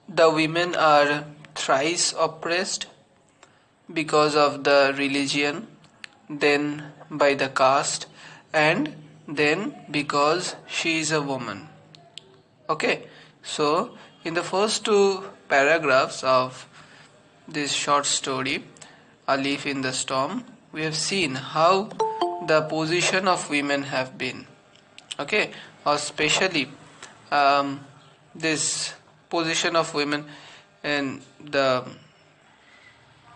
the women are thrice oppressed because of the religion, then by the caste, and then because she is a woman. Okay, so in the first two paragraphs of this short story, A Leaf in the Storm, we have seen how the position of women have been. Okay, especially this position of women and the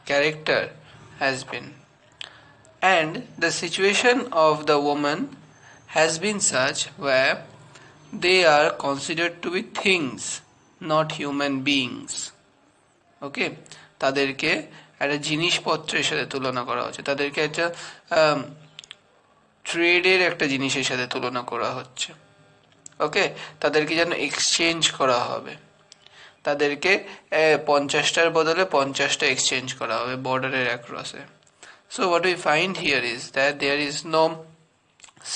character has been, and the situation of the woman has been such where they are considered to be things, not human beings. ওকে, তাদেরকে একটা জিনিসপত্রের সাথে তুলনা করা হচ্ছে, তাদেরকে একটা ট্রেডের একটা জিনিসের সাথে তুলনা করা হচ্ছে। ওকে, তাদেরকে যেন এক্সচেঞ্জ করা হবে, তাদেরকে 50টার বদলে 50টা এক্সচেঞ্জ করা হবে বর্ডারের অ্যাক্রসে। So what we find here is that there is no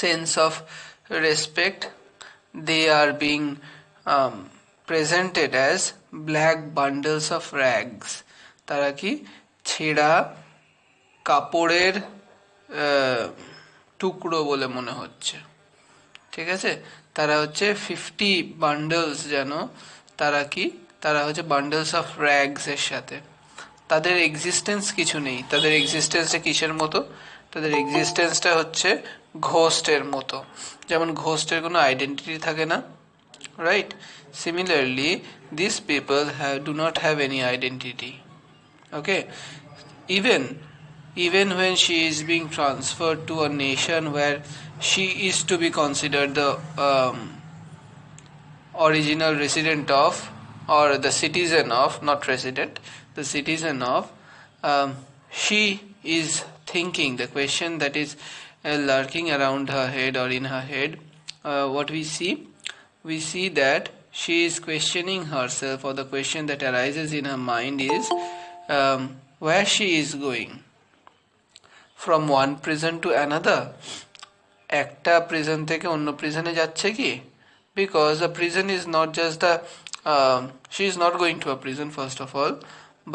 sense of respect. They are being presented as black bundles of rags. তারা কি ছেঁড়া কাপড়ের টুকরো বলে মনে হচ্ছে, ঠিক আছে? তারা হচ্ছে 50 বান্ডলস, যেন তারা কি, তারা হচ্ছে বান্ডলস অফ র্যাগস এর সাথে। তাদের এক্সিস্টেন্স কিছু নেই। তাদের এক্সিস্টেন্সটা কিসের মতো? তাদের এক্সিস্টেন্সটা হচ্ছে ঘোস্টের মতো। যেমন ঘোস্টের কোনো আইডেন্টিটি থাকে না, right? Similarly this people do not have any identity. Okay, even when she is being transferred to a nation where she is to be considered the original resident of, or the citizen of, not resident, the citizen of, she is thinking the question that is lurking around her head or in her head. What we see that she is questioning herself, or the question that arises in her mind is where she is going, from one prison to another. একটা prison থেকে অন্য প্রিজনে যাচ্ছে কি? Because a prison is not just the she is not going to a prison first of all,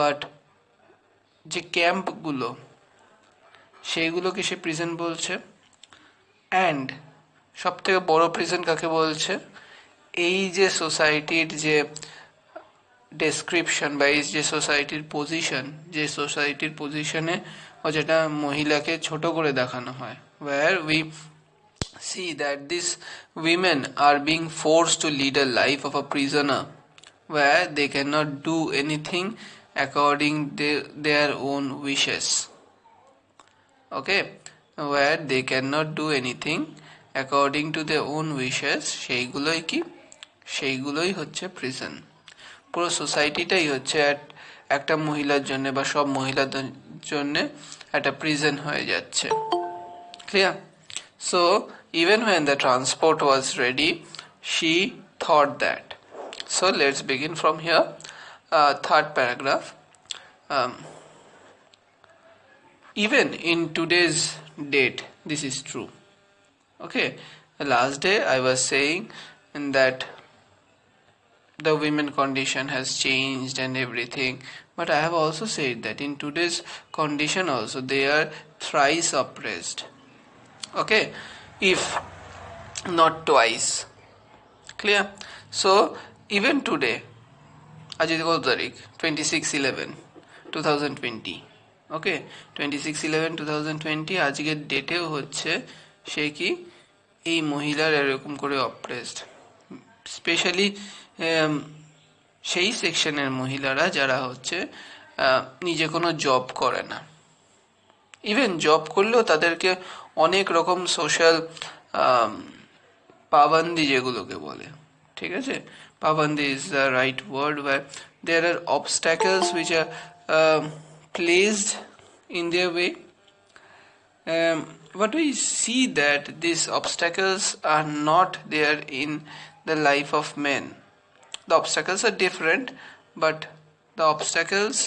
but যে ক্যাম্পগুলো সেইগুলোকে সে prison বলছে। And সব থেকে বড় প্রিজন কাকে বলছে? এই যে সোসাইটির যে ডেসক্রিপশন বা এই যে সোসাইটির পজিশন, যে সোসাইটির পজিশনে যেটা মহিলাকে ছোট করে দেখানো হয়, where we see that these women are being forced to lead a life of a prisoner, where they cannot do anything according to their own wishes. Okay, where they cannot do anything according to their own wishes, সেইগুলোই কি? সেইগুলোই হচ্ছে prison. পুরো সোসাইটিটাই হচ্ছে একটা মহিলার জন্য বা সব মহিলাদের জন্য একটা প্রিজন হয়ে যাচ্ছে। Clear? So even when the transport was ready, she thought that. So let's begin from here. Third paragraph. Even in today's date, this is true. Okay, the last day I was saying that the women condition has changed and everything, but I have also said that in today's condition also they are thrice oppressed. Okay, if not twice. Clear? So even today, আজকে কত তারিখ? 26/11/2020. ওকে, 26/11/2020 আজকের ডেটেও হচ্ছে সে কি এই মহিলার এরকম করে অপ্রেসড, স্পেশালি সেই সেকশনের মহিলারা যারা হচ্ছে নিজে কোনো জব করে না। ইভেন জব করলেও তাদেরকে অনেক রকম সোশ্যাল পাবন্দি, যেগুলোকে বলে, ঠিক আছে, পাবন্দি is the right word, where there are obstacles which are placed in their way. But we see that these obstacles are not there in the life of men. The obstacles are different, but the obstacles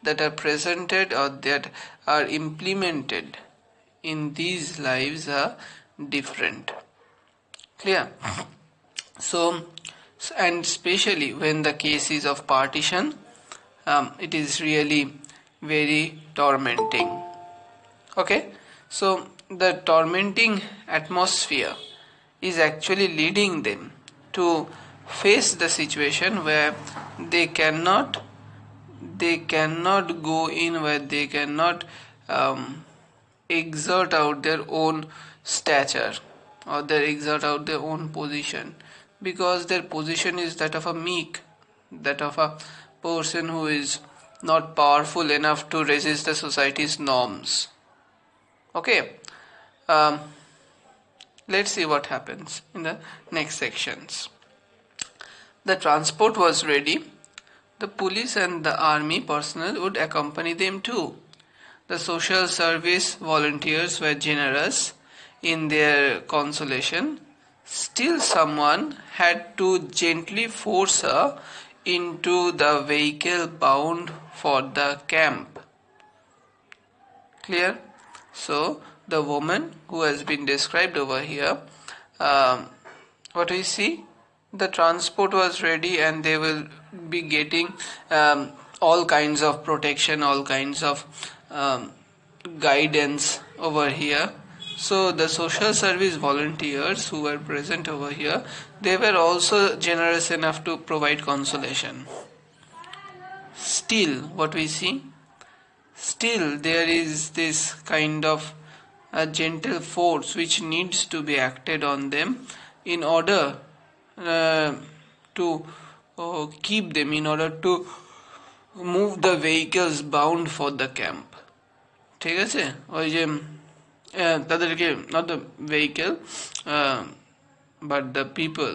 that are presented or that are implemented in these lives are different. Clear? So And especially when the case is of partition, it is really very tormenting. Okay, so the tormenting atmosphere is actually leading them to face the situation where they cannot go in, where they cannot exert out their own stature, or they exert out their own position, because their position is that of a meek, that of a person who is not powerful enough to resist the society's norms. Okay, um, let's see what happens in the next sections. The transport was ready. The police and the army personnel would accompany them too. The social service volunteers were generous in their consolation. Still, someone had to gently force her into the vehicle bound for the camp. Clear? So, the woman who has been described over here, what we see? The transport was ready and they will be getting all kinds of protection, all kinds of guidance over here. So the social service volunteers who were present over here, they were also generous enough to provide consolation. Still, what we see? Still there is this kind of a gentle force which needs to be acted on them in order to keep them, in order to move the vehicles bound for the camp. ঠিক আছে, ওই যে তাদেরকে, not the vehicle but the people,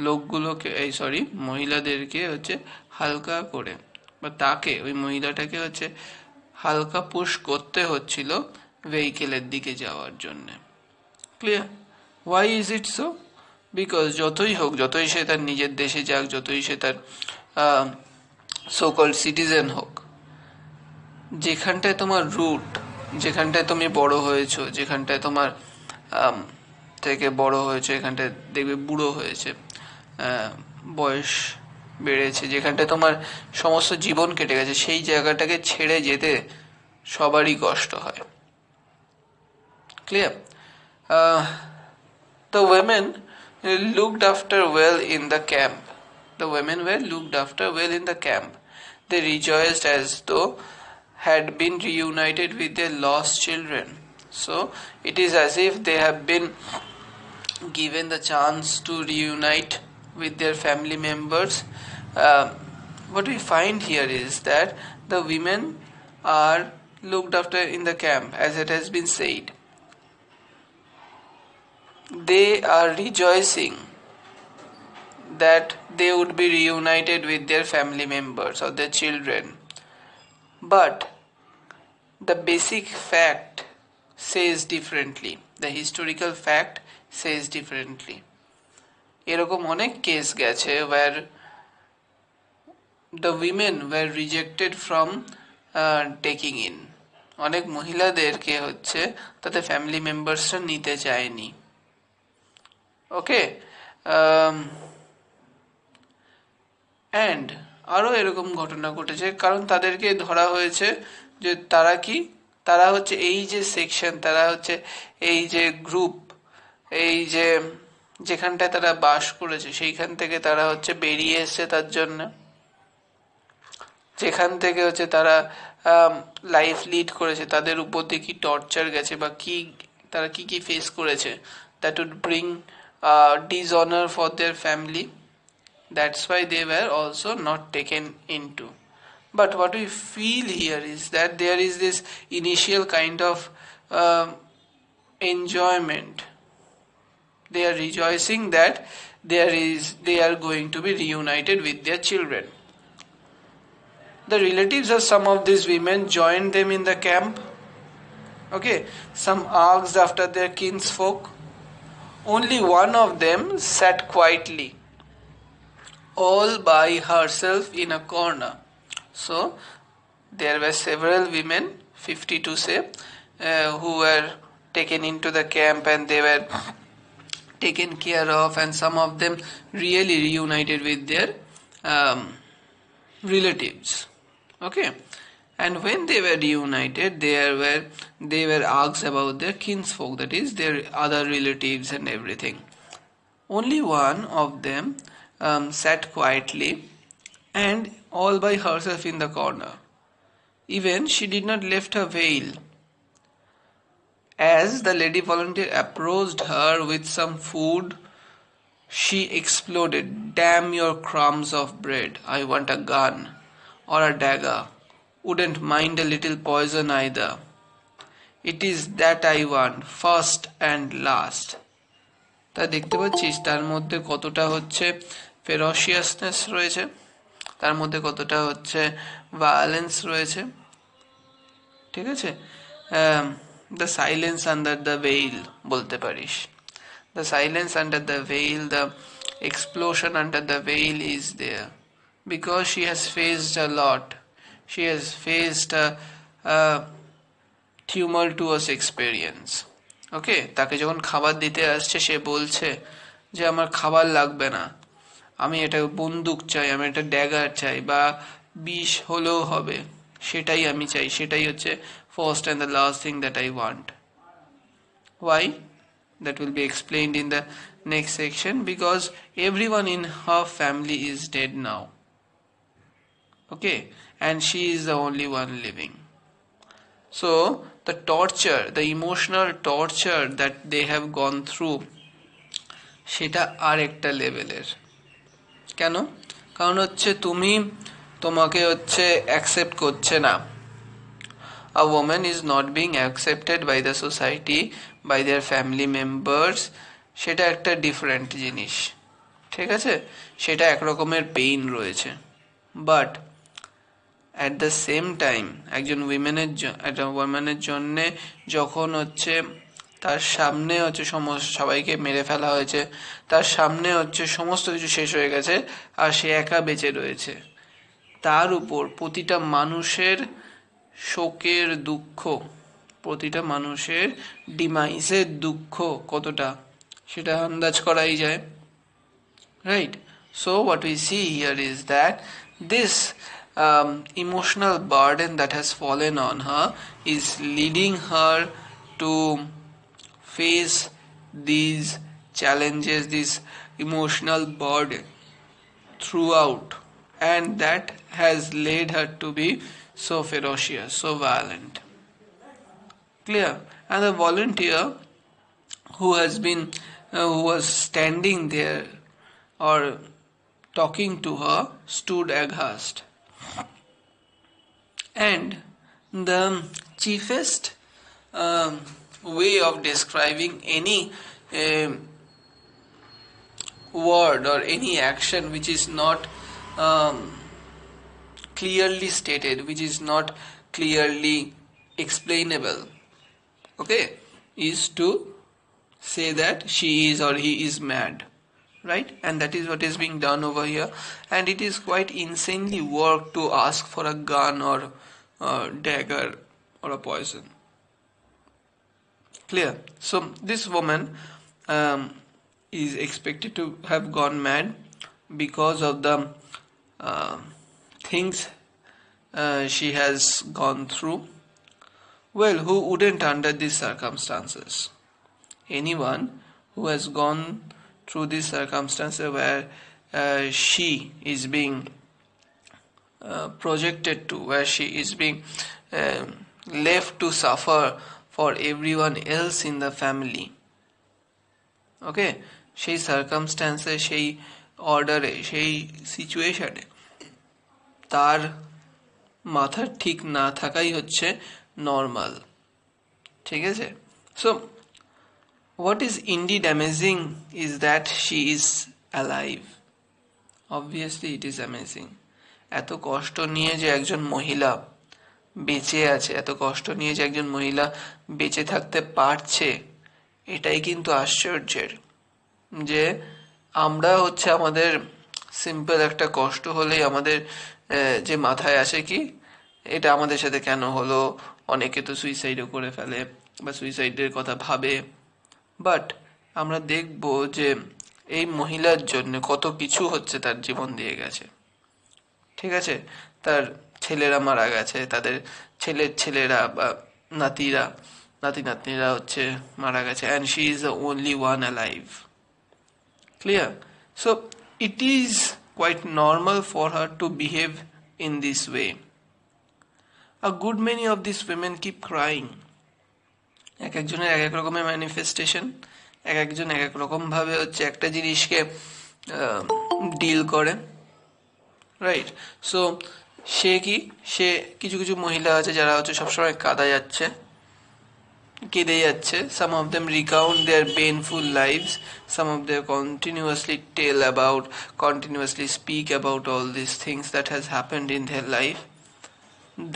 লোকগুলোকে, এই sorry মহিলাদেরকে হচ্ছে হালকা করে, বা তাকে, ওই মহিলাটাকে হচ্ছে হালকা পুশ করতে হচ্ছিল ভেহিকেলের দিকে যাওয়ার জন্য। Clear? Why is it so? Because যতই হোক, যতই সে তার নিজের দেশে যাক, যতই সে তার সো কল্ড সিটিজেন হোক, যেখানটায় তোমার রুট, যেখানটায় তুমি বড় হয়েছো, যেখানটায় তোমার থেকে বড় হয়েছে, এখানটায় দেখবে বুড়ো হয়েছে, বয়স বেড়েছে, যেখানটায় তোমার সমস্ত জীবন কেটে গেছে, সেই জায়গাটাকে ছেড়ে যেতে সবারই কষ্ট হয়। Clear? The women looked after well in the camp. The women were looked after well in the camp. They rejoiced as though had been reunited with their lost children. So it is as if they have been given the chance to reunite with their family members. What we find here is that the women are looked after in the camp, as it has been said. They are rejoicing that they would be reunited with their family members or their children. But the basic fact says differently. The historical fact says differently. এরকম অনেক case গেছে where the women were rejected from taking in. অনেক মহিলাদেরকে হচ্ছে তাদের family মেম্বার্সরা নিতে চায়নি। ওকে, and আরও এরকম ঘটনা ঘটেছে, কারণ তাদেরকে ধরা হয়েছে যে তারা কি, তারা হচ্ছে এই যে সেকশন, তারা হচ্ছে এই যে গ্রুপ, এই যে যেখানটায় তারা বাস করেছে সেইখান থেকে তারা হচ্ছে বেরিয়ে এসছে, তার জন্য যেখান থেকে হচ্ছে তারা লাইফ লিড করেছে, তাদের উপর দিয়ে কি টর্চার গেছে বা কি তারা কি কি ফেস করেছে, that would bring dishonor for their family. That's why they were also not taken into. But what we feel here is that there is this initial kind of enjoyment. They are rejoicing that they are going to be reunited with their children. The relatives of some of these women joined them in the camp. Okay, some asked after their kinsfolk. Only one of them sat quietly, all by herself in a corner. So there were several women, 50 to say, who were taken into the camp, and they were taken care of, and some of them really reunited with their relatives. Okay, and when they were reunited, they were asked about their kinsfolk, that is their other relatives and everything. Only one of them sat quietly and all by herself in the corner. Even she did not lift her veil. As the lady volunteer approached her with some food, she exploded. Damn your crumbs of bread. I want a gun or a dagger. Wouldn't mind a little poison either. It is that I want, first and last. তা দেখতে পাচ্ছিস তার মধ্যে কতটা হচ্ছে ফেরোসিয়াসনেস রয়েছে, তার মধ্যে কতটা হচ্ছে ভায়োলেন্স রয়েছে। ঠিক আছে, the silence under the veil বলতে পারিস। The silence under the veil, the explosion under the veil is there because she has faced a lot. She has faced a tumultuous experience. ওকে, তাকে যখন খাবার দিতে আসছে সে বলছে যে আমার খাবার লাগবে না, আমি এটা বন্দুক চাই, আমি একটা ড্যাগার চাই, বা বিষ হলেও হবে, সেটাই আমি চাই, সেটাই হচ্ছে first and the last thing that I want. Why? That will be explained in the next section. Because everyone in her family is dead now. Okay, and she is the only one living. So the torture, the emotional torture that they have gone through, সেটা আর একটা লেভেলের। কেন? কারণ হচ্ছে তোমাকে হচ্ছে accept করছে না। A woman is not being accepted by the society, by their family members. সেটা একটা ডিফারেন্ট জিনিস, ঠিক আছে, সেটা একরকমের পেইন রয়েছে। But at the same time একজন ওমেনের জন্যে যখন হচ্ছে তার সামনে হচ্ছে সবাইকে মেরে ফেলা হয়েছে, তার সামনে হচ্ছে সমস্ত কিছু শেষ হয়ে গেছে, আর সে একা বেঁচে রয়েছে, তার উপর প্রতিটা মানুষের শোকের দুঃখ, প্রতিটা মানুষের ডিমাইসের দুঃখ কতটা, সেটা আন্দাজ করাই যায়, right? So what we see here is that this emotional burden that has fallen on her is leading her to face these challenges, this emotional burden throughout, and that has led her to be so ferocious, so violent. Clear? And the volunteer who was standing there or talking to her stood aghast. And the chiefest way of describing any word or any action which is not clearly stated, which is not clearly explainable, okay, is to say that she is or he is mad, right? And that is what is being done over here, and it is quite insanely work to ask for a gun or a dagger or a poison. Clear? So this woman is expected to have gone mad because of the things she has gone through. Well, who wouldn't under these circumstances? Anyone who has gone through these circumstances where she is being projected to, where she is being left to suffer for everyone else in the family, okay, সেই সার্কামস্ট্যান্সে, সেই অর্ডারে, সেই সিচুয়েশনে তার মাথার ঠিক না থাকাই হচ্ছে নর্মাল, ঠিক আছে? So what is indeed amazing is that she is alive. Obviously it is amazing. এত কষ্ট নিয়ে যে একজন মহিলা বেঁচে আছে, এত কষ্ট নিয়ে যে একজন মহিলা বেঁচে থাকতে পারছে, এটাই কিন্তু আশ্চর্যের। যে আমরা হচ্ছে আমাদের সিম্পল একটা কষ্ট হলেই আমাদের যে মাথায় আসে কি এটা আমাদের সাথে কেন হলো, অনেকে তো সুইসাইডও করে ফেলে বা সুইসাইডের কথা ভাবে। বাট আমরা দেখব যে এই মহিলার জন্য কত কিছু হচ্ছে, তার জীবন দিয়ে গেছে, ঠিক আছে, তার ছেলেরা মারা গেছে, তাদের ছেলের ছেলেরা বা নাতিরা নাতি নাতনিরা হচ্ছে মারা গেছে, and she is the only one alive. Clear? So it is quite normal for her to behave in this way. A good many of these women keep crying. এক একজনের এক এক রকমের ম্যানিফেস্টেশন, এক একজন এক এক রকম ভাবে হচ্ছে একটা জিনিসকে ডিল করে, রাইট? সো সে কিছু কিছু মহিলা আছে যারা হচ্ছে সবসময় কেঁদে যাচ্ছে। Some of them recount their painful lives. Some of them continuously speak about all these things that has happened in their life.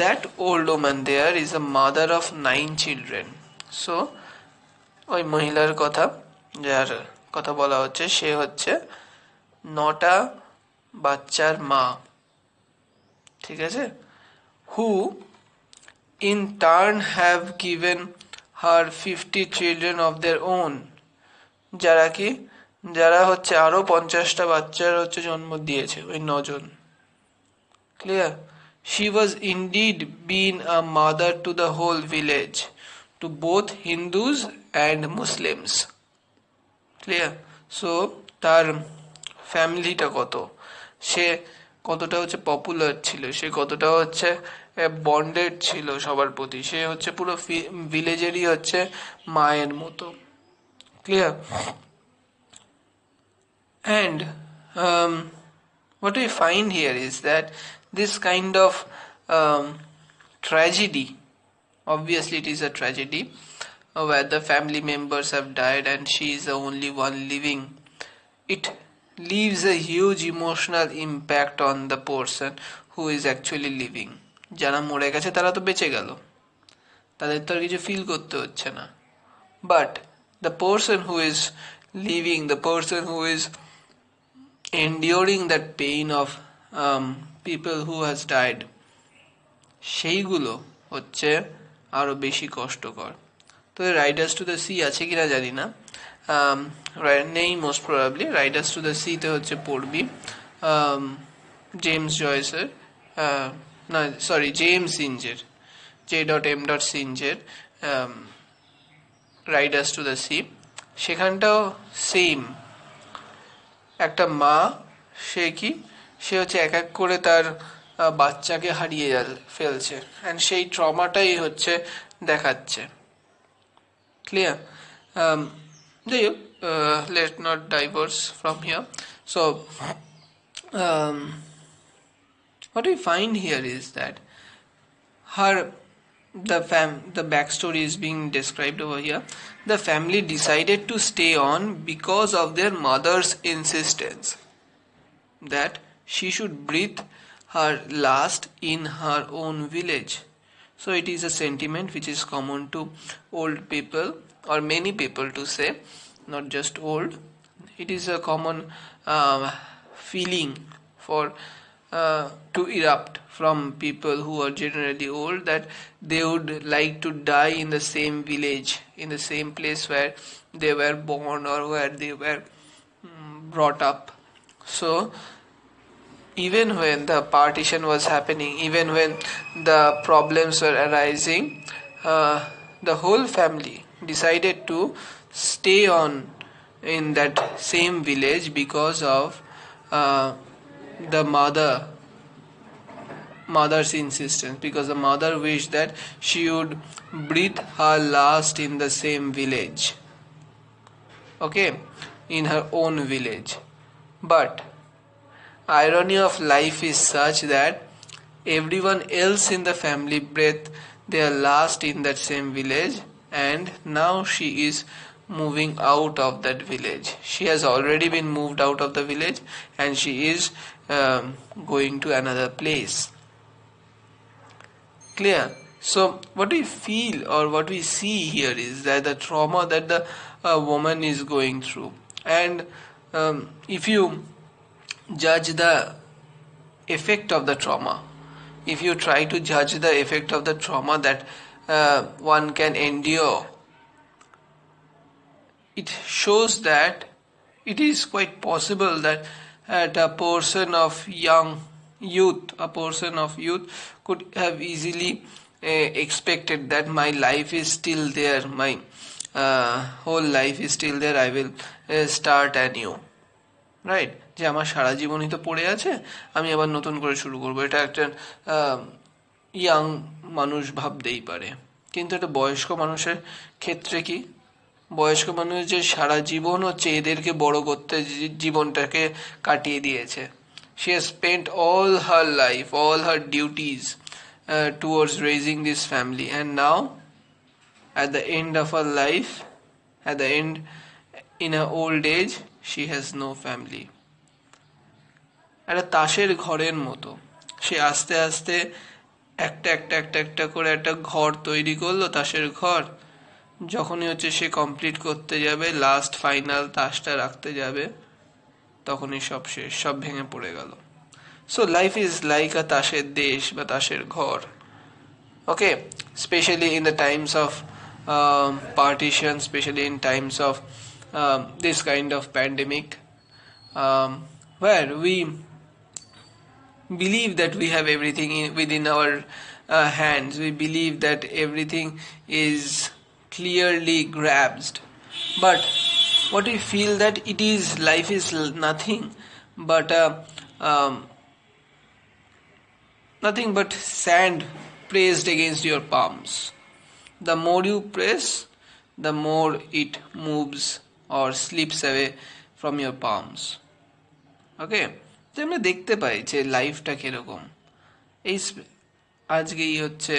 That old woman there is a mother of 9 children. So ওই মহিলার কথা, যার কথা বলা হচ্ছে, সে হচ্ছে 9টা বাচ্চার মা, ঠিক আছে? Who in turn have given her 50 children of their own. যারা হচ্ছে আরো 50টা বাচ্চার হচ্ছে জন্ম দিয়েছে, ওই 9 জন। Clear? She was indeed been a mother to the whole village, to both Hindus and Muslims. Clear? So তার ফ্যামিলিটা সে কতটা হচ্ছে পপুলার ছিল, সে কতটা হচ্ছে বন্ডেড ছিল সবার প্রতি, সে হচ্ছে পুরো ভিলেজেরই হচ্ছে মায়ের মতো। Clear? And what we find here is that this kind of tragedy, obviously it is a tragedy, where the family members have died and she is the only one living. It leaves a huge emotional impact on the person who is actually living. যারা মরে গেছে তারা তো বেঁচে গেল, তাদের তো আর কিছু ফিল করতে হচ্ছে না, but the person who is living, the person who is enduring that pain of people who has died, সেইগুলো হচ্ছে আরো বেশি কষ্টকর। তো রাইডার্স টু দ্য সি আছে কিনা জানি না, নেই most probably. Riders to the sea তে হচ্ছে পড়বি জেমস জয়েসের, না সরি জেমস ইঞ্জের, J.M. সিঞ্জের রাইডার্স টু দ্য সি। সেখানটাও সেম, একটা মা, সে হচ্ছে এক এক করে তার বাচ্চাকে হারিয়ে ফেলছে, অ্যান্ড সেই ট্রমাটাই হচ্ছে দেখাচ্ছে। ক্লিয়ার? যাই হোক, let not diverse from here. So what we find here is that the backstory is being described over here. The family decided to stay on because of their mother's insistence that she should breathe her last in her own village. So it is a sentiment which is common to old people, or many people to say, not just old. It is a common feeling for to erupt from people who are generally old, that they would like to die in the same village, in the same place where they were born or where they were brought up. So even when the partition was happening, even when the problems were arising, the whole family decided to stay on in that same village because of the mother's insistence, because the mother wished that she would breathe her last in the same village, okay, in her own village. But irony of life is such that everyone else in the family breathed their last in that same village, and now she is moving out of that village. She has already been moved out of the village, and she is going to another place. Clear? So what we feel or what we see here is that the trauma that the woman is going through, and if you judge the effect of the trauma, if you try to judge the effect of the trauma that one can endure, it shows that it is quite possible that a person of a person of youth could have easily expected that my life is still there, my whole life is still there, I will start anew, right, যে আমার সারা জীবনই তো পড়ে আছে, আমি আবার নতুন করে শুরু করবো, এটা একটা ইয়াং মানুষ ভাবতেই পারে। কিন্তু একটা বয়স্ক মানুষের ক্ষেত্রে কি, বয়স্ক মানুষ যে সারা জীবন হচ্ছে এদেরকে বড় করতে জীবনটাকে কাটিয়ে দিয়েছে, she has spent all her life, all her duties towards raising this family, and now at the end of her life, at the end, in her old age, she has no family. একটা তাসের ঘরের মতো সে আস্তে আস্তে একটা একটা একটা একটা করে একটা ঘর তৈরি করলো, তাসের ঘর। যখনই হচ্ছে সে কমপ্লিট করতে যাবে, লাস্ট ফাইনাল তাসটা রাখতে যাবে, তখনই সব শেষ, সব ভেঙে পড়ে গেল। So life is like a তাসের দেশ বা তাসের ঘর। Okay, specially in the times of partition, especially in times of this kind of pandemic, where we believe that we have everything within our hands, we believe that everything is clearly grasped, but what we feel that it is, life is nothing but nothing but sand pressed against your palms. The more you press, the more it moves or slips away from your palms. Okay, তো আমরা দেখতে পাই যে লাইফটা কিরকম। এই আজকেই হচ্ছে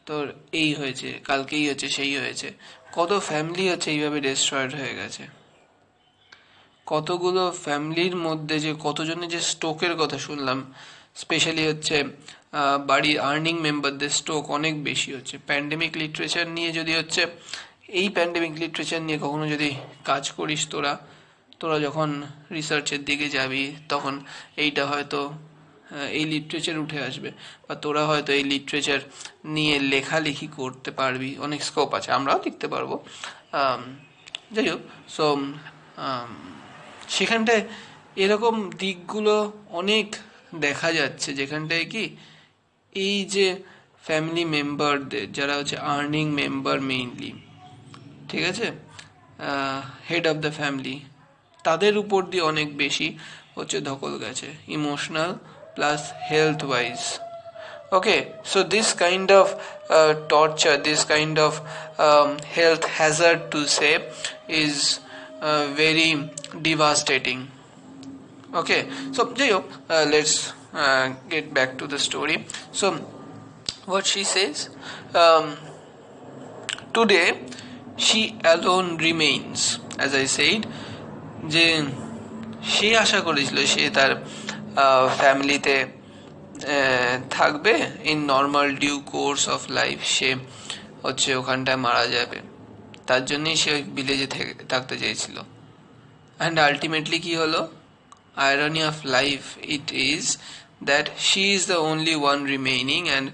তোর এই হয়েছে, কালকেই হচ্ছে সেই হয়েছে, কত ফ্যামিলি হচ্ছে এইভাবে ডিস্ট্রয়েড হয়ে গেছে। কতগুলো ফ্যামিলির মধ্যে যে কতজনের যে স্ট্রোকের কথা শুনলাম, স্পেশালি হচ্ছে বাড়ির আর্নিং মেম্বারদের স্ট্রোক অনেক বেশি হচ্ছে। প্যান্ডেমিক লিটারেচার নিয়ে যদি হচ্ছে, এই প্যান্ডেমিক লিটারেচার নিয়ে কখনো যদি কাজ করিস তোরা যখন রিসার্চের দিকে যাবি, তখন এইটা হয়তো এই লিটারেচার উঠে আসবে, বা তোরা হয়তো এই লিটারেচার নিয়ে লেখালেখি করতে পারবি, অনেক স্কোপ আছে, আমরাও লিখতে পারবো। যাই হোক, সো সেখানটায় এরকম দিকগুলো অনেক দেখা যাচ্ছে, যেখানটায় কি এই যে ফ্যামিলি মেম্বারদের, যারা হচ্ছে আর্নিং মেম্বার মেইনলি, ঠিক আছে, হেড অফ দ্য ফ্যামিলি, তাদের উপর দিয়ে অনেক বেশি হচ্ছে ধকল গেছে, emotional plus health wise. Okay, so this kind of torture, this kind of health hazard to say, is very devastating. Okay, so let's get back to the story. So what she says, today she alone remains, as I said, যে সে আশা করেছিল সে তার ফ্যামিলিতে থাকবে, in normal due course of life সে হচ্ছে ওখানটায় মারা যাবে, তার জন্যই সে ওই ভিলেজে থাকতে চেয়েছিল। অ্যান্ড আলটিমেটলি কি হলো, irony of life it is that she is the only one remaining, and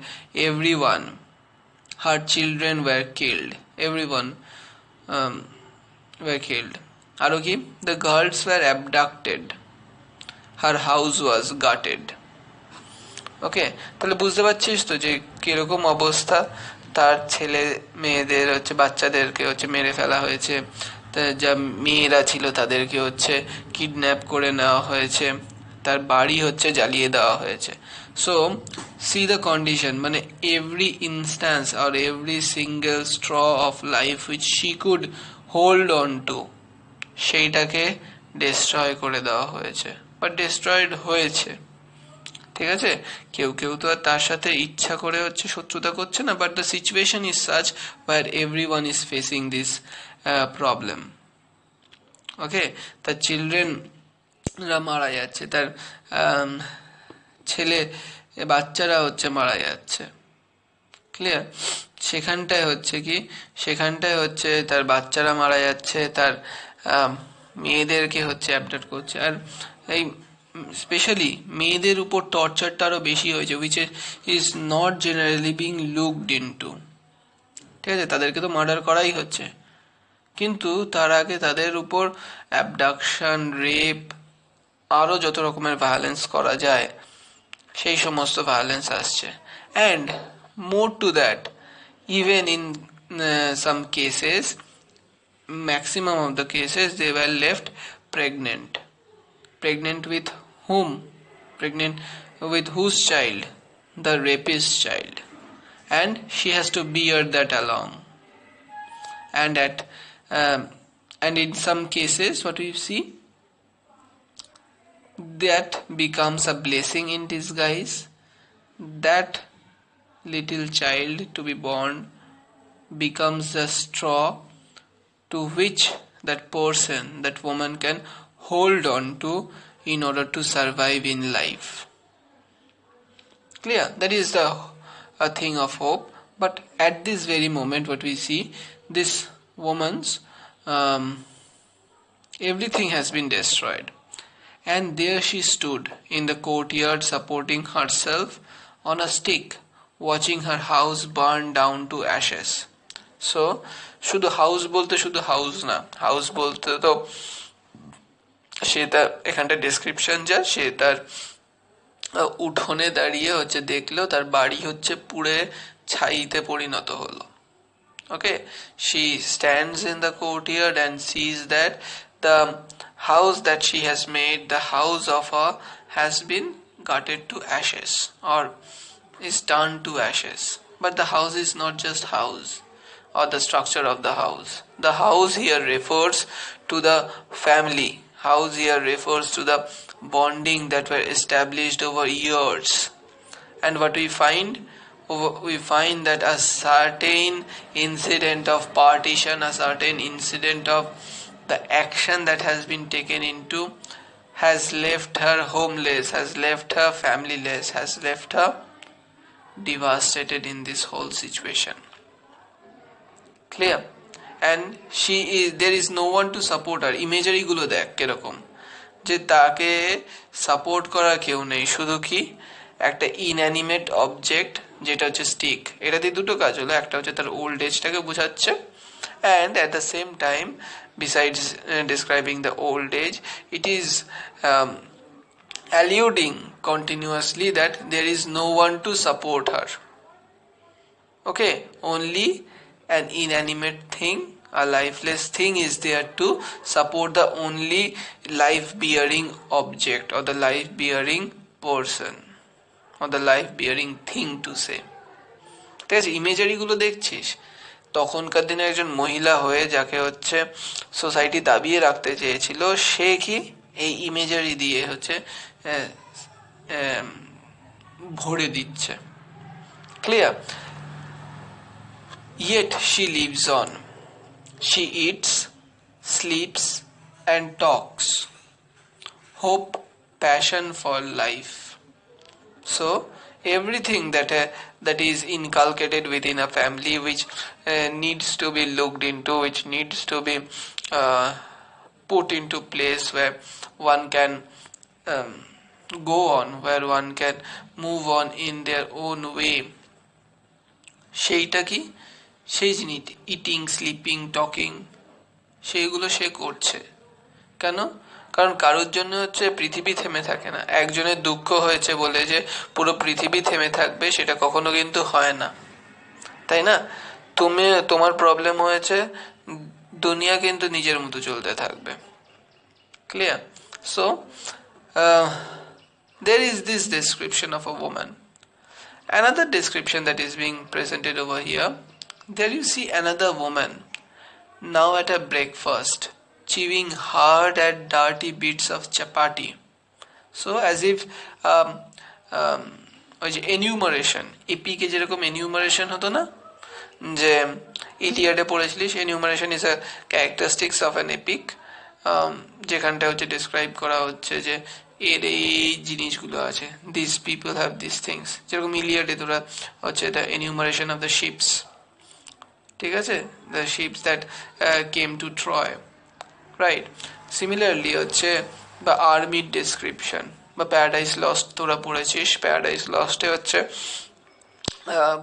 everyone, her children were killed, everyone were killed. Aro ki, the girls were abducted, her house was gutted. ওকে, তাহলে বুঝতে পারছিস তো যে কিরকম অবস্থা, তার ছেলে মেয়েদের হচ্ছে, বাচ্চাদেরকে হচ্ছে মেরে ফেলা হয়েছে, যা মেয়েরা ছিল তাদেরকে হচ্ছে কিডন্যাপ করে নেওয়া হয়েছে, তার বাড়ি হচ্ছে জ্বালিয়ে দেওয়া হয়েছে। সো সি দ্য কন্ডিশন, মানে এভরি ইনস্ট্যান্স আর every single straw of life which she could hold on to, সেইটাকে ডিস্ট্রয় করে দেওয়া হয়েছে বা ডিস্ট্রয়েড হয়েছে। ঠিক আছে, কেউ কেউ তো আর তার সাথে ইচ্ছা করে হচ্ছে শত্রুতা করছে না, but the situation is such where everyone is facing this problem. Okay, তার চিলড্রেনরা মারা যাচ্ছে, তার ছেলে বাচ্চারা হচ্ছে মারা যাচ্ছে, ক্লিয়ার? সেখানটায় হচ্ছে কি, সেখানটায় হচ্ছে তার বাচ্চারা মারা যাচ্ছে, তার মেয়েদেরকে হচ্ছে অ্যাবডাক্ট করছে, আর এই স্পেশালি মেয়েদের উপর টর্চারটা আরও বেশি হয়েছে, which is not generally being looked into. ঠিক আছে, তাদেরকে তো মার্ডার করাই হচ্ছে, কিন্তু তার আগে তাদের উপর অ্যাবডাকশন, রেপ, আরও যত রকমের ভায়োলেন্স করা যায় সেই সমস্ত ভায়োলেন্স আসছে। And more to that, even in some cases, maximum of the cases, they were left pregnant. Pregnant with whom? Pregnant with whose child? The rapist's child. And she has to bear that along. And in some cases, what we see, that becomes a blessing in disguise. That little child to be born becomes the straw to which that person, that woman, can hold on to in order to survive in life. Clear? That is a thing of hope. But at this very moment, what we see, this woman's everything has been destroyed, and there she stood in the courtyard, supporting herself on a stick, watching her house burn down to ashes. So শুধু house বলতে শুধু house না, house বলতে তো সে তার এখানটা description যা, সে তার উঠোনে দাঁড়িয়ে হচ্ছে দেখলো তার বাড়ি হচ্ছে পুড়ে ছাইতে পরিণত হলো। Okay, she stands in the courtyard and sees that the house that she has made, the house of her, has been gutted to ashes or is turned to ashes. But the house is not just house or the structure of the house. The house here refers to the family. House here refers to the bonding that were established over years. And what we find? We find that a certain incident of partition, a certain incident of the action that has been taken into, has left her homeless, has left her familyless, has left her devastated in this whole situation. Clear? And there is no one to support her. Imagery গুলো দেখ কিরকম, যে তাকে support করার কেউ নেই, শুধু কি একটা ইনঅ্যানিমেট অবজেক্ট যেটা হচ্ছে স্টিক। এটা দিয়ে দুটো কাজ হলো, একটা হচ্ছে তার ওল্ড এজটাকে বোঝাচ্ছে, and at the same time, besides describing the old age, it is alluding continuously that there is no one to support her. Okay, only an inanimate thing, a lifeless thing, is there to support the only life-bearing object or the life-bearing person or the life-bearing thing to say. ঠিক আছে, ইমেজারিগুলো দেখছিস? তখনকার দিনে একজন মহিলা হয়ে যাকে হচ্ছে সোসাইটি দাবিয়ে রাখতে চেয়েছিল, সে কি এই ইমেজারি দিয়ে হচ্ছে ভরে দিচ্ছে। Clear? Yet she lives on. She eats, sleeps, and talks. Hope, passion for life. So everything that is inculcated within a family, which needs to be looked into, which needs to be put into place, where one can go on, where one can move on in their own way. সেইটা কি? সেই জিনিস eating, sleeping, talking, সেইগুলো সে করছে। কেন? কারণ কারোর জন্য হচ্ছে পৃথিবী থেমে থাকে না। একজনের দুঃখ হয়েছে বলে যে পুরো পৃথিবী থেমে থাকবে, সেটা কখনো কিন্তু হয় না, তাই না? তোমার প্রবলেম হয়েছে, দুনিয়া কিন্তু নিজের মতো চলতে থাকবে। Clear? So there is this description of a woman. Another description that is being presented over here, there you see another woman now at a breakfast, chewing hard at dirty bits of chapati. So as if ওই যে enumeration, APK যেরকম enumeration হতো না, যে ইলিয়াডে পড়েছিলিস, enumeration is a characteristics of an epic, যেখানটা হচ্ছে ডিসক্রাইব করা হচ্ছে যে এর এই জিনিসগুলো আছে, this people have this things. যেরকম ইলিয়াডে তোরা হচ্ছে the enumeration of the ships, ঠিক আছে, the ships that came to Troy, right? Similarly হচ্ছে বা আর্মির ডেসক্রিপশন, বা প্যারাডাইস লস্ট তোরা পড়েছিস, প্যারাডাইস লস্টে হচ্ছে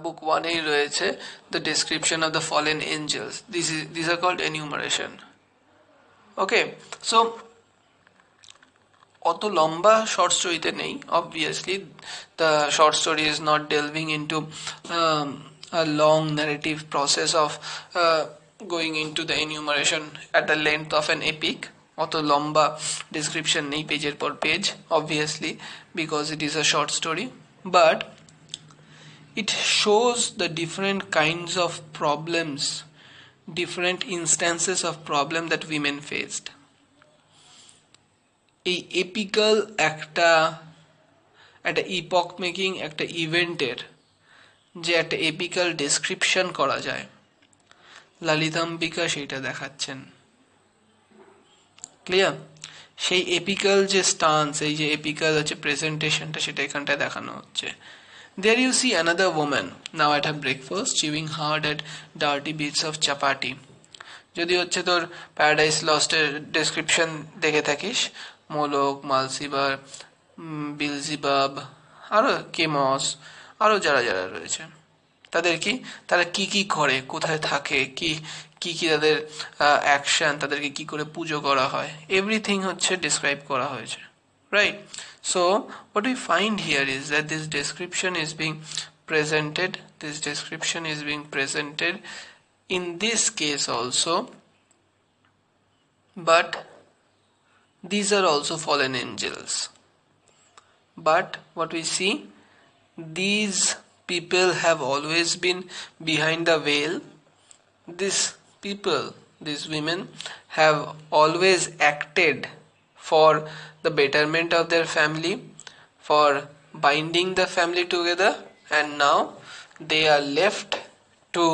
book 1 এই রয়েছে the description of the fallen angels. These are called enumeration. Okay, so অত লম্বা শর্ট স্টোরিতে নেই, obviously the short story is not delving into a long narrative process of going into the enumeration at the length of an epic. অত লম্বা description নেই পেজের পর page, obviously, because it is a short story, but it shows the different kinds of problems, different instances of problem that women faced. এই apical একটা ইপক making একটা ইভেন্টের যে একটা এপিক্যাল ডেসক্রিপশন করা যায়, লালিতাম্বিকা সেইটা দেখাচ্ছেন। ক্লিয়ার? সেই এপিক্যাল যে স্টান্স, এই যে এপিক্যাল হচ্ছে প্রেজেন্টেশনটা, সেটা এখানটায় দেখানো হচ্ছে। There you see another woman now at her breakfast chewing hard at dirty bits of chapati. যদি হচ্ছে তোর প্যারাডাইস লস্টের ডেসক্রিপশন দেখে থাকিস, মোলক, মালসিবার, বিলজিবাব, আরো কেমস, আরো যারা যারা রয়েছে, তারা কি করে, কোথায় থাকে, কি তাদের অ্যাকশন, তাদেরকে কি করে পুজো করা হয়, এভরিথিং হচ্ছে ডিসক্রাইব করা হয়েছে, right? So what we find here is that this description is being presented in this case also, but these are also fallen angels. But what we see, these people have always been behind the veil. These women have always acted for the betterment of their family, for binding the family together, and now they are left to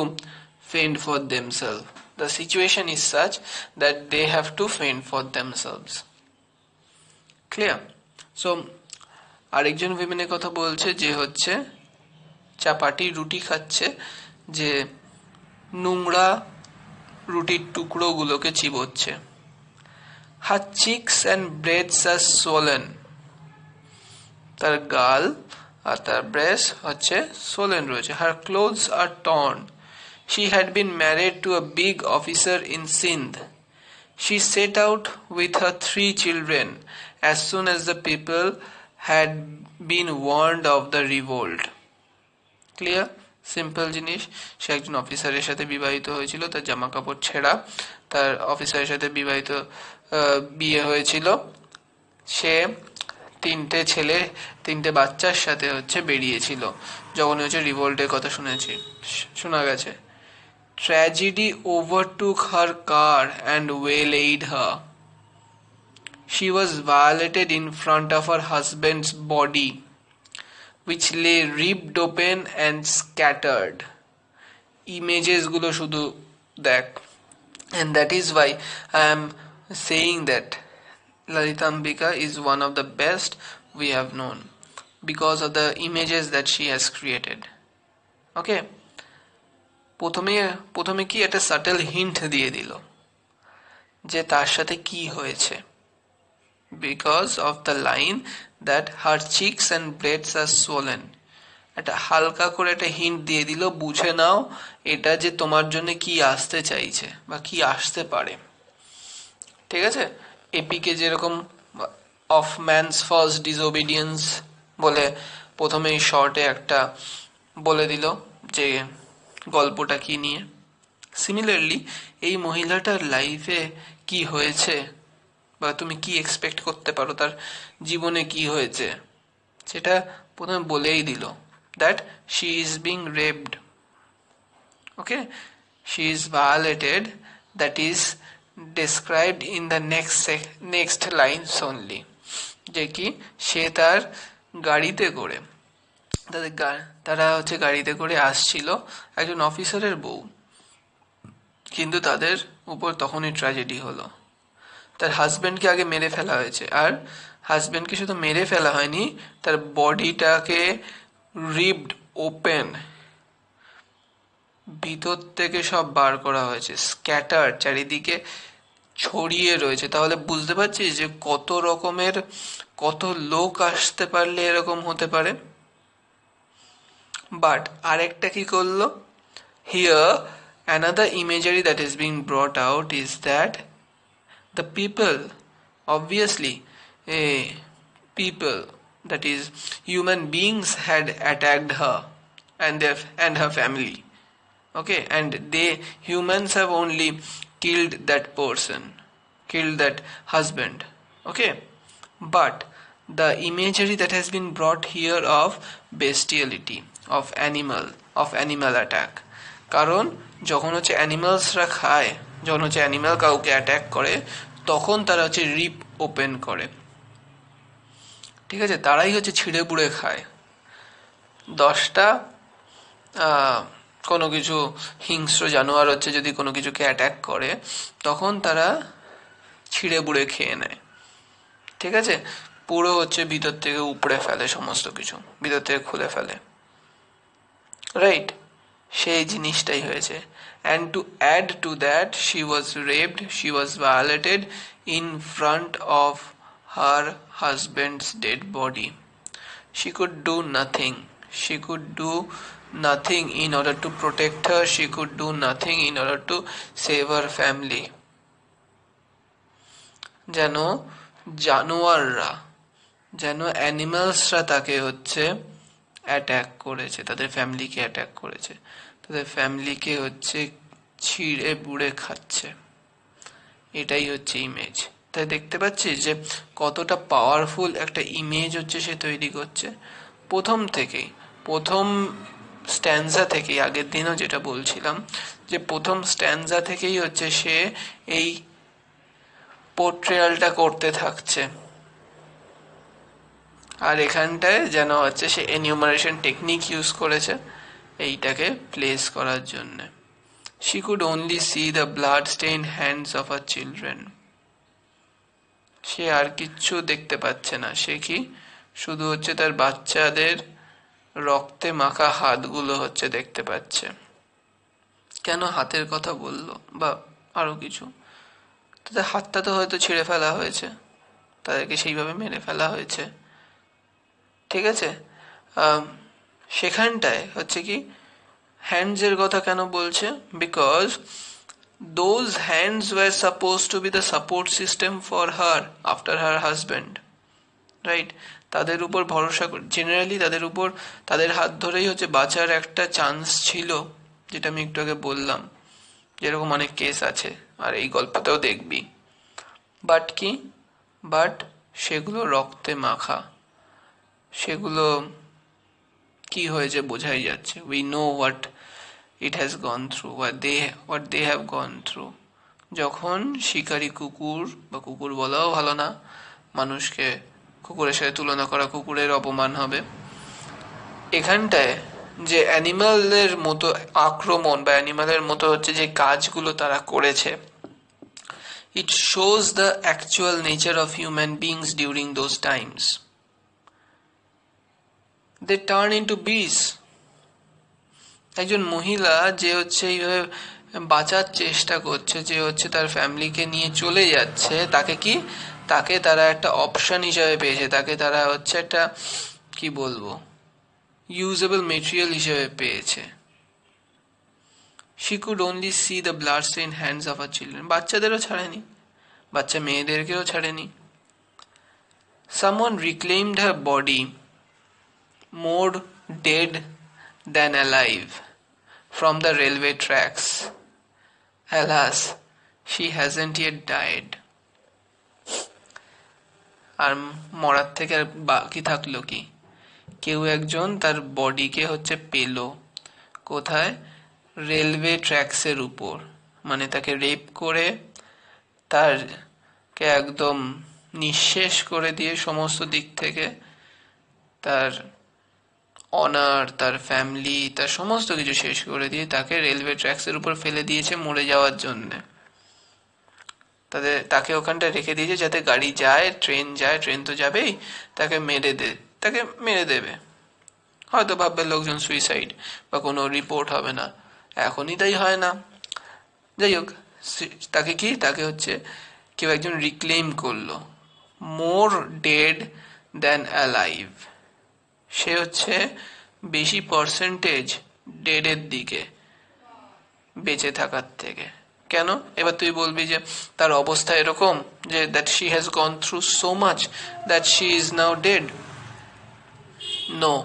fend for themselves. The situation is such that they have to fend for themselves. Clear? So আরেকজন উইমেনের কথা বলছে যে হচ্ছে চাপাটি রুটি খাচ্ছে, যে নোংরা রুটির টুকরোগুলোকে চিবোচ্ছে। Her cheeks and breasts are swollen. তার গাল আর তার ব্রেস্ট হচ্ছে swollen রয়েছে। Her clothes are torn. She had been married to a big officer in Sindh. She set out with her 3 children as soon as the people had been warned of the revolt. Clear? Simple জিনিস, সে একজন অফিসারের সাথে বিবাহিত হয়েছিল, তার জামা কাপড় ছেঁড়া, তার অফিসারের সাথে বিয়ে হয়েছিল, সে 3টে ছেলে 3টে বাচ্চার সাথে হচ্ছে বেরিয়েছিল যখন হচ্ছে রিভোল্টের কথা শোনা গেছে। Tragedy overtook her car and waylaid her. She was violated in front of her husband's body, which lay ripped open and scattered. Images গুলো শুধু দেখ, and that is why I am saying that Lalithambika is one of the best we have known because of the images that she has created. Okay, প্রথমে কি একটা subtle hint দিয়ে দিল যে তার সাথে কি হয়েছে, because of the line that her cheeks and breasts are swollen. একটা হালকা করে একটা হিন্ট দিয়ে দিল, বুঝে নাও এটা যে তোমার জন্য কি আসতে চাইছে বা কি আসতে পারে। ঠিক আছে? এপিকে যেরকম অফ ম্যানস ফার্স্ট ডিসওবিডিয়েন্স বলে প্রথমেই শর্টে একটা বলে দিল যে গল্পটা কি নিয়ে, সিমিলারলি এই মহিলাটার লাইফে কি হয়েছে বা তুমি কি এক্সপেক্ট করতে পারো, তার জীবনে কি হয়েছে সেটা প্রথমে বলেই দিল, that she is being raped. Okay, she is violated, that is described in the next lines only, যে কি সে তার গাড়িতে করে তারা হচ্ছে গাড়িতে করে আসছিল একজন অফিসারের বউ, কিন্তু তাদের উপর তখনই ট্র্যাজেডি হলো, তার হাজবেন্ডকে আগে মেরে ফেলা হয়েছে, আর হাজবেন্ডকে শুধু মেরে ফেলা হয়নি, তার বডিটাকে রিপড ওপেন, ভিতর থেকে সব বার করা হয়েছে, স্ক্যাটার চারিদিকে ছড়িয়ে রয়েছে। তাহলে বুঝতে পারছিস যে কত লোক আসতে পারলে এরকম হতে পারে। বাট আরেকটা কি করলো, here another imagery that is being brought out is that the people, obviously a people, that is human beings, had attacked her and her family. Okay, and they humans have only killed that person, killed that husband. Okay, but the imagery that has been brought here of bestiality, of animal attack, কারণ যখন হচ্ছে অ্যানিমালসরা খায়, যখন হচ্ছে animal কাউকে attack করে, তখন তারা হচ্ছে রিপ ওপেন করে, ঠিক আছে, তারাই হচ্ছে ছিঁড়ে পুড়ে খায়। 10টা কোনো কিছু হিংস্র জানোয়ার হচ্ছে যদি কোনো কিছুকে অ্যাটাক করে, তখন তারা ছিঁড়ে বুড়ে খেয়ে নেয়, ঠিক আছে, পুরো হচ্ছে ভিতর থেকে উপড়ে ফেলে, সমস্ত কিছু ভিতর থেকে খুলে ফেলে, রাইট, সেই জিনিসটাই হয়েছে। And to add to that, she was raped, she was violated in front of her husband's dead body. She could do nothing. She could do nothing in order to protect her. She could do nothing in order to save her family. যেন জানোয়াররা, যেন অ্যানিমালসরা তাকে হচ্ছে attack করেছে, তাদের ফ্যামিলিকে attack করেছে, তাদের ফ্যামিলিকে হচ্ছে ছিঁড়ে বুড়ে খাচ্ছে। এটাই হচ্ছে ইমেজ। তাই দেখতে পাচ্ছিস যে কতটা পাওয়ারফুল একটা ইমেজ হচ্ছে সে তৈরি করছে প্রথম থেকেই, প্রথম স্ট্যান্সা থেকেই। আগের দিনও যেটা বলছিলাম যে প্রথম স্ট্যান্সা থেকেই হচ্ছে সে এই পোর্ট্রেয়ালটা করতে থাকছে। আর এখানটায় যেন হচ্ছে সে এনিউমারেশন টেকনিক ইউজ করেছে এইটাকে প্লেস করার জন্য। She could only see the blood-stained hands of her children. সে আর কিচ্ছু দেখতে পাচ্ছে না। সে কি শুধু হচ্ছে তার বাচ্চাদের রক্তে মাখা হাতগুলো হচ্ছে দেখতে পাচ্ছে। কেন হাতের কথা বললো বা আরো কিছু? তাদের হাতটা তো হয়তো ছিঁড়ে ফেলা হয়েছে, তাদেরকে সেইভাবে মেরে ফেলা হয়েছে, ঠিক আছে। সেখানটায় হচ্ছে কি হ্যান্ডসের কথা কেন বলছে? Because those hands were supposed to be the support system for her after her husband, right? তাদের উপর ভরসা করে, জেনারেলি তাদের উপর, তাদের হাত ধরেই হচ্ছে বাঁচার একটা চান্স ছিল, যেটা আমি একটু আগে বললাম, যেরকম অনেক কেস আছে আর এই গল্পতেও দেখবি। বাট কি, বাট সেগুলো রক্তে মাখা, সেগুলো কি হয়েছে বোঝাই যাচ্ছে। We know what it has gone through, what they have gone through. যখন শিকারী কুকুর, বা কুকুর বলাও ভালো না, মানুষকে কুকুরের সাথে তুলনা করা কুকুরের অপমান হবে, এখানটায় যে অ্যানিমালের মতো আক্রমণ বা অ্যানিমালের মতো হচ্ছে যে কাজগুলো তারা করেছে, it shows the actual nature of human beings during those times. They turn into beasts. একজন মহিলা যে হচ্ছে এইভাবে বাঁচার চেষ্টা করছে, যে হচ্ছে তার ফ্যামিলিকে নিয়ে চলে যাচ্ছে, তাকে কি, তাকে তারা একটা অপশন হিসাবে পেয়েছে, তাকে তারা হচ্ছে একটা কি বলবো ইউজেবল মেটেরিয়াল হিসেবে পেয়েছে। She could only see the blood-stained hands of her children. বাচ্চাদেরও ছাড়েনি, বাচ্চা মেয়েদেরকেও ছাড়েনি। Someone reclaimed her body, more dead than alive, from the railway tracks. Alas, she hasn't yet died. আর মরার থেকে আর বাকি থাকলো কি? কেউ একজন তার বডিকে হচ্ছে পেল কোথায়? রেলওয়ে ট্র্যাকসের উপর, মানে তাকে রেপ করে তারকে একদম নিঃশেষ করে দিয়ে সমস্ত দিক থেকে, তার অনার, তার ফ্যামিলি, তার সমস্ত কিছু শেষ করে দিয়ে তাকে রেলওয়ে ট্র্যাকসের উপর ফেলে দিয়েছে মরে যাওয়ার জন্য। তাকে ওখানটায় রেখে দিয়েছে যাতে গাড়ি যায়, ট্রেন যায়, ট্রেন তো যাবেই, তাকে মেরে দেবে। হয়তো ভাববে লোকজন সুইসাইড বা কোনো রিপোর্ট হবে না, এখনই তাই হয় না। যাই হোক, তাকে হচ্ছে কেউ একজন রিক্লেম করলো, মোর ডেড দ্যান অ্যালাইভ। সে হচ্ছে বেশি পার্সেন্টেজ ডেডের দিকে বেঁচে থাকার থেকে। কেন? এবার তুই বলবি যে তার অবস্থা এরকম যে that she has gone through so much that she is now dead. No,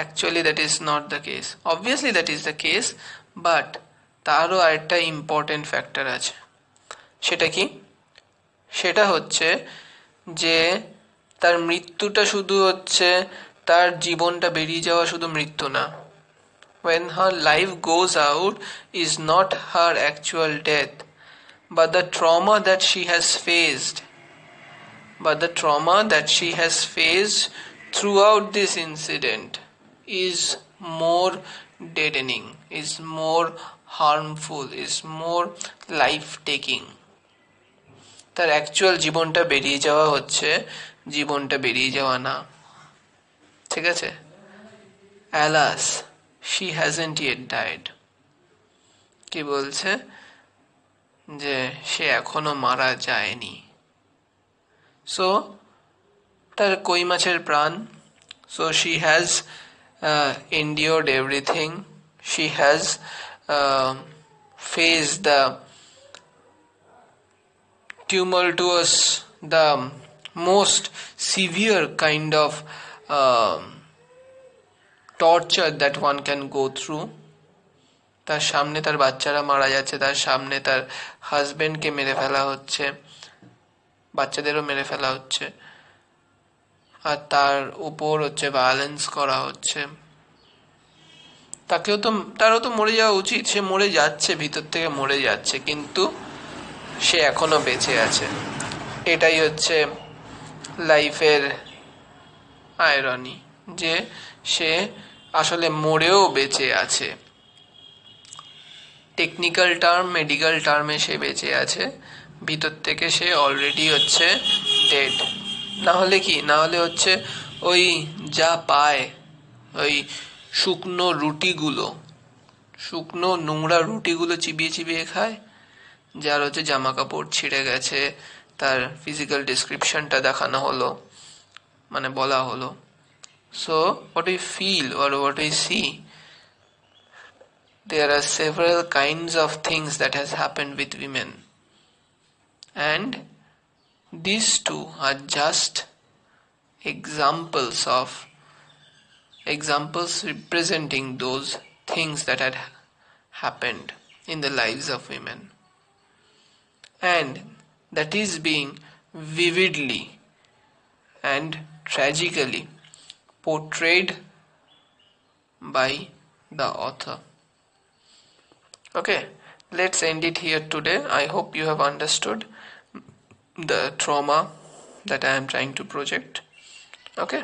actually that is not the case. Obviously that is the case, but তারও আরেকটা ইম্পর্টেন্ট ফ্যাক্টর আছে। সেটা কি? সেটা হচ্ছে যে তার মৃত্যুটা শুধু হচ্ছে তার জীবনটা বেরিয়ে যাওয়া শুধু মৃত্যু না। When her life goes out is not her actual death, but the trauma that she has faced. But the trauma that she has faced throughout this incident is more deadening, is more harmful, is more life-taking. তার actual জীবনটা বেরিয়ে যাওয়া হচ্ছে জীবনটা বেরিয়ে যাওয়া না। ঠিক আছে? Alas, she hasn't yet died. কি বলছে? যে সে এখনো মারা যায়নি। সো তার কই মাছের প্রাণ। So she has endured everything. She has faced the tumultuous, the most severe kind of torture that one can go through. তার সামনে তার বাচ্চারা মারা যাচ্ছে, তার সামনে তার হাজবেন্ডকে মেরে ফেলা হচ্ছে, বাচ্চাদেরও মেরে ফেলা হচ্ছে, আর তার উপর হচ্ছে ভায়োলেন্স করা হচ্ছে। তারও তো মরে যাওয়া উচিত। সে মরে যাচ্ছে, ভিতর থেকে মরে যাচ্ছে, কিন্তু সে এখনো বেঁচে আছে। এটাই হচ্ছে লাইফের আয়রনি, যে সে আসলে মরেও বেঁচে আছে। টেকনিক্যাল টার্ম, মেডিকেল টার্মে সে বেঁচে আছে, ভিতর থেকে সে অলরেডি হচ্ছে ডেড। না হলে কি? না হলে হচ্ছে ওই যা পায়, ওই শুকনো রুটিগুলো, শুকনো নোংরা রুটিগুলো চিবিয়ে চিবিয়ে খায়। যার হচ্ছে জামা কাপড় ছিঁড়ে গেছে, তার ফিজিক্যাল ডিসক্রিপশনটা দেখানো হলো, মানে বলা হলো। So what we feel or what we see, there are several kinds of things that has happened with women, and these two are just examples representing those things that had happened in the lives of women, and that is being vividly and tragically portrayed by the author. Okay, let's end it here today. I hope you have understood the trauma that I am trying to project. Okay.